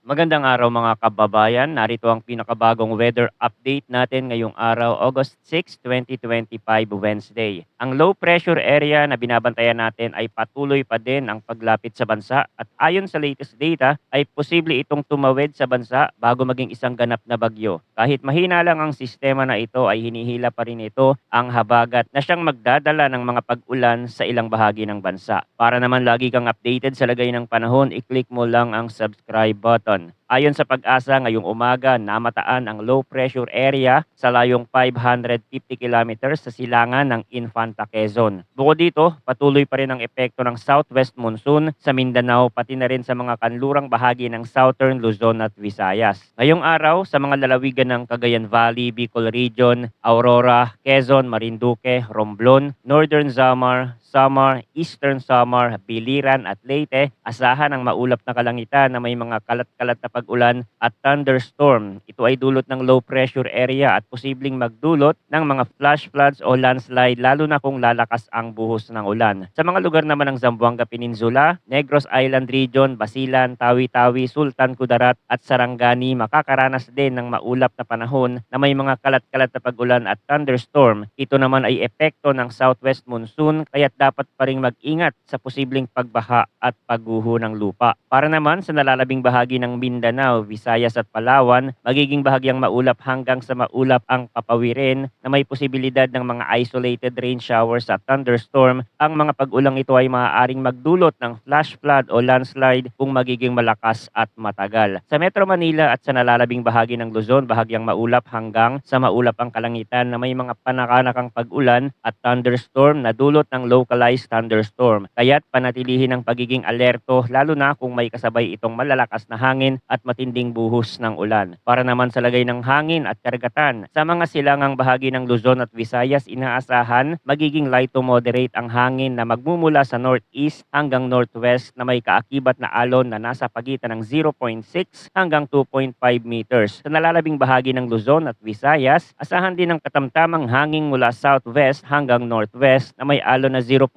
Magandang araw mga kababayan. Narito ang pinakabagong weather update natin ngayong araw, August 6, 2025, Wednesday. Ang low pressure area na binabantayan natin ay patuloy pa din ang paglapit sa bansa at ayon sa latest data ay posible itong tumawid sa bansa bago maging isang ganap na bagyo. Kahit mahina lang ang sistema na ito ay hinihila pa rin ito ang habagat na siyang magdadala ng mga pag-ulan sa ilang bahagi ng bansa. Para naman lagi kang updated sa lagay ng panahon, i-click mo lang ang subscribe button. Ayon sa pag-asa, ngayong umaga namataan ang low pressure area sa layong 550 kilometers sa silangan ng Infanta Quezon. Bukod dito, patuloy pa rin ang epekto ng southwest monsoon sa Mindanao pati na rin sa mga kanlurang bahagi ng southern Luzon at Visayas. Ngayong araw, sa mga lalawigan ng Cagayan Valley, Bicol Region, Aurora, Quezon, Marinduque, Romblon, Northern Samar, Eastern Samar, Biliran at Leyte, asahan ang maulap na kalangitan na may mga kalat-kalat na pag-ulan at thunderstorm. Ito ay dulot ng low pressure area at posibleng magdulot ng mga flash floods o landslide lalo na kung lalakas ang buhos ng ulan. Sa mga lugar naman ng Zamboanga Peninsula, Negros Island Region, Basilan, Tawi-Tawi, Sultan Kudarat at Sarangani makakaranas din ng maulap na panahon na may mga kalat-kalat na pag-ulan at thunderstorm. Ito naman ay epekto ng southwest monsoon kaya dapat pa ring mag-ingat sa posibleng pagbaha at pagguho ng lupa. Para naman sa nalalabing bahagi ng Mindanao, Visayas at Palawan, magiging bahagyang maulap hanggang sa maulap ang papawirin na may posibilidad ng mga isolated rain showers at thunderstorm. Ang mga pag-ulang ito ay maaaring magdulot ng flash flood o landslide kung magiging malakas at matagal. Sa Metro Manila at sa nalalabing bahagi ng Luzon, bahagyang maulap hanggang sa maulap ang kalangitan na may mga panakanakang pag-ulan at thunderstorm na dulot ng localized thunderstorm. Kaya't panatilihin ang pagiging alerto lalo na kung may kasabay itong malalakas na hangin at matinding buhos ng ulan. Para naman sa lagay ng hangin at karagatan, sa mga silangang bahagi ng Luzon at Visayas, inaasahan magiging light to moderate ang hangin na magmumula sa northeast hanggang northwest na may kaakibat na alon na nasa pagitan ng 0.6 hanggang 2.5 meters. Sa nalalabing bahagi ng Luzon at Visayas, asahan din ang katamtamang hangin mula southwest hanggang northwest na may alon na 0.6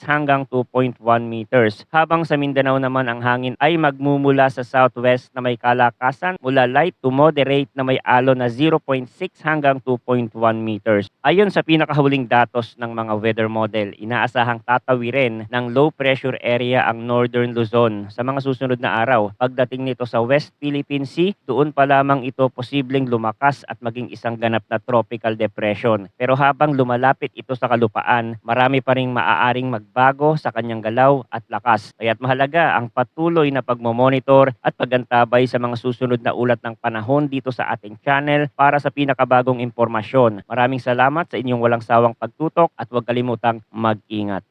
hanggang 2.1 meters. Habang sa Mindanao naman ang hangin ay magmumula sa southwest na may kalakasan mula light to moderate na may alon na 0.6 hanggang 2.1 meters. Ayon sa pinakahuling datos ng mga weather model, inaasahang tatawirin ng low pressure area ang northern Luzon sa mga susunod na araw. Pagdating nito sa West Philippine Sea, doon pa lamang ito posibleng lumakas at maging isang ganap na tropical depression. Pero habang lumalapit ito sa kalupaan, marami pa ring maaaring magbago sa kanyang galaw at lakas. Kaya't mahalaga ang patuloy na pagmomonitor at pagantabay sa mga susunod na ulat ng panahon dito sa ating channel para sa pinakabagong impormasyon. Maraming salamat sa inyong walang sawang pagtutok at huwag kalimutang mag-ingat.